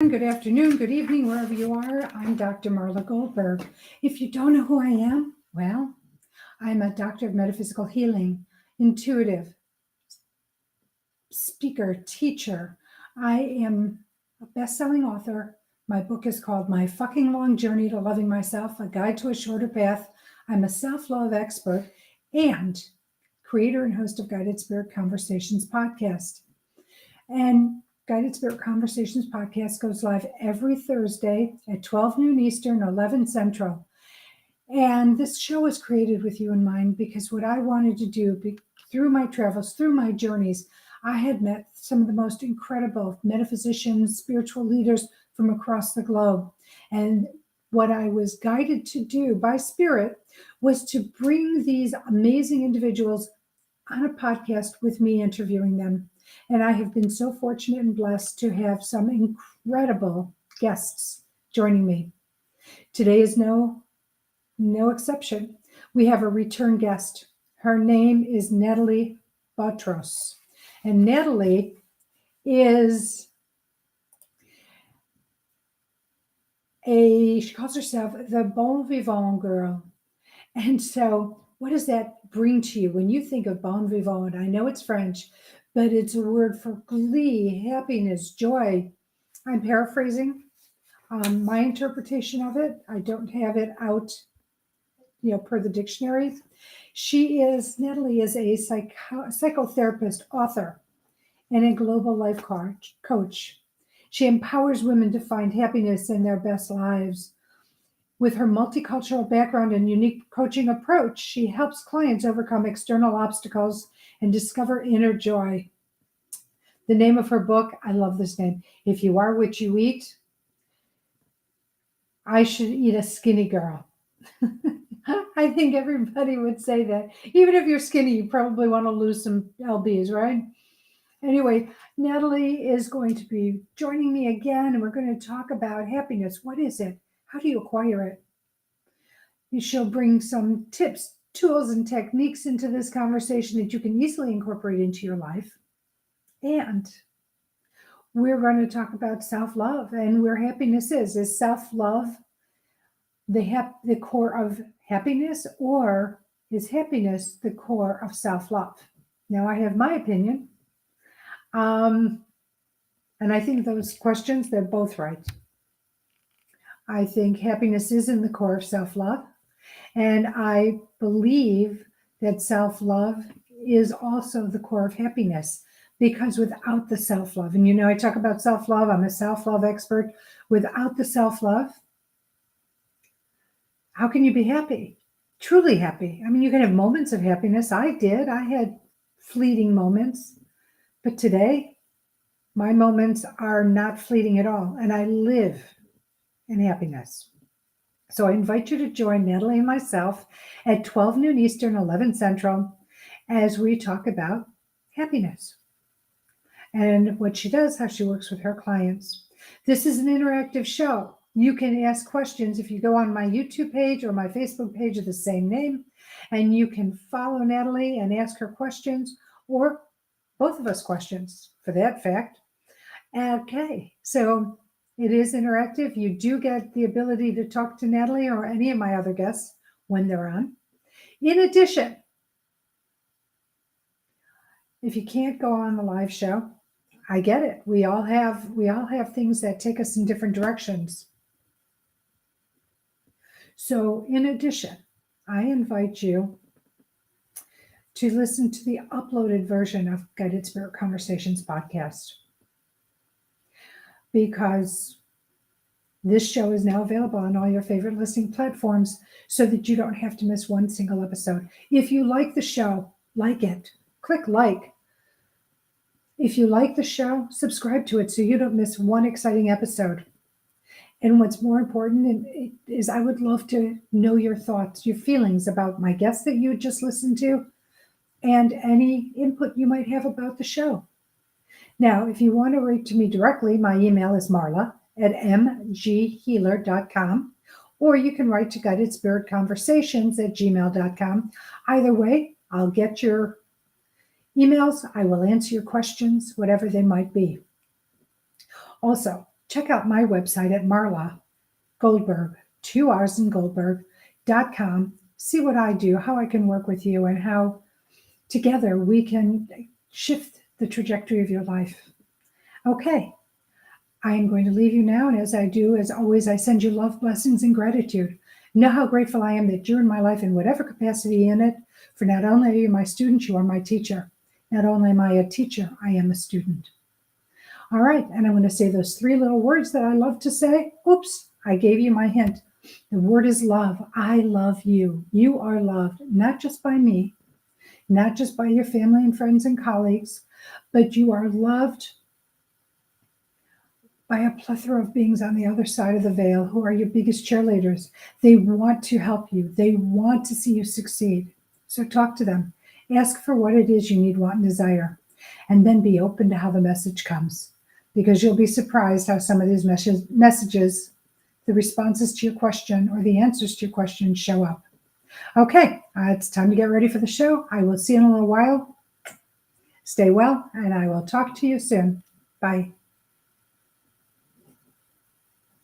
Good afternoon, good evening, wherever you are. I'm Dr. Marla Goldberrg. If you don't know who I am, well, I'm a doctor of metaphysical healing, intuitive, speaker, teacher. I am a best-selling author. My book is called My Fucking Long Journey to Loving Myself, A Guide to a Shorter Path. I'm a self-love expert and creator and host of Guided Spirit Conversations podcast. And Guided Spirit Conversations podcast goes live every Thursday at 12 noon Eastern, 11 Central. And this show is created with you in mind because what I wanted to do through my travels, through my journeys, I had met some of the most incredible metaphysicians, spiritual leaders from across the globe. And what I was guided to do by spirit was to bring these amazing individuals on a podcast with me interviewing them. And I have been so fortunate and blessed to have some incredible guests joining me. Today is no exception. We have a return guest. Her name is Nathalie Botros. And Nathalie is she calls herself the bon vivant girl. And so what does that bring to you when you think of bon vivant? I know it's French, but it's a word for glee, happiness, joy. I'm paraphrasing my interpretation of it. I don't have it out, per the dictionary. Nathalie is a psychotherapist, author, and a global life coach. She empowers women to find happiness in their best lives. With her multicultural background and unique coaching approach, she helps clients overcome external obstacles and discover inner joy. The name of her book, I love this name, If You Are What You Eat, I Should Eat a Skinny Girl. I think everybody would say that. Even if you're skinny, you probably want to lose some lbs, right? Anyway, Nathalie is going to be joining me again, and we're going to talk about happiness. What is it? How do you acquire it? She'll bring some tips, tools, and techniques into this conversation that you can easily incorporate into your life. And we're going to talk about self-love and where happiness is. Is self-love the core of happiness, or is happiness the core of self-love? Now, I have my opinion. And I think those questions, they're both right. I think happiness is in the core of self-love. And I believe that self-love is also the core of happiness, because without the self-love, and I talk about self-love, I'm a self-love expert. Without the self-love, how can you be happy? Truly happy. I mean, you can have moments of happiness. I did. I had fleeting moments. But today, my moments are not fleeting at all. And I live in happiness. So I invite you to join Nathalie and myself at 12 noon Eastern, 11 Central, as we talk about happiness and what she does, how she works with her clients. This is an interactive show. You can ask questions if you go on my YouTube page or my Facebook page of the same name, and you can follow Nathalie and ask her questions, or both of us questions for that fact. Okay, so it is interactive. You do get the ability to talk to Nathalie or any of my other guests when they're on. In addition, if you can't go on the live show, I get it. We all have things that take us in different directions. So in addition, I invite you to listen to the uploaded version of Guided Spirit Conversations podcast, because this show is now available on all your favorite listening platforms so that you don't have to miss one single episode. If you like the show, like it. Click like. If you like the show, subscribe to it so you don't miss one exciting episode. And what's more important is I would love to know your thoughts, your feelings about my guests that you just listened to, and any input you might have about the show. Now, if you want to write to me directly, my email is marla@mghealer.com, or you can write to guidedspiritconversations@gmail.com. Either way, I'll get your emails. I will answer your questions, whatever they might be. Also, check out my website at Marla Goldberg, 2 R's in Goldberg.com. See what I do, how I can work with you, and how together we can shift the trajectory of your life. Okay, I am going to leave you now. And as I do, as always, I send you love, blessings, and gratitude. Know how grateful I am that you're in my life in whatever capacity in it. For not only are you my student, you are my teacher. Not only am I a teacher, I am a student. All right, and I'm going to say those 3 little words that I love to say. Oops, I gave you my hint. The word is love. I love you. You are loved, not just by me, not just by your family and friends and colleagues, but you are loved by a plethora of beings on the other side of the veil who are your biggest cheerleaders. They want to help you. They want to see you succeed. So talk to them. Ask for what it is you need, want, and desire. And then be open to how the message comes. Because you'll be surprised how some of these messages, the responses to your question or the answers to your question show up. Okay, it's time to get ready for the show. I will see you in a little while. Stay well, and I will talk to you soon. Bye.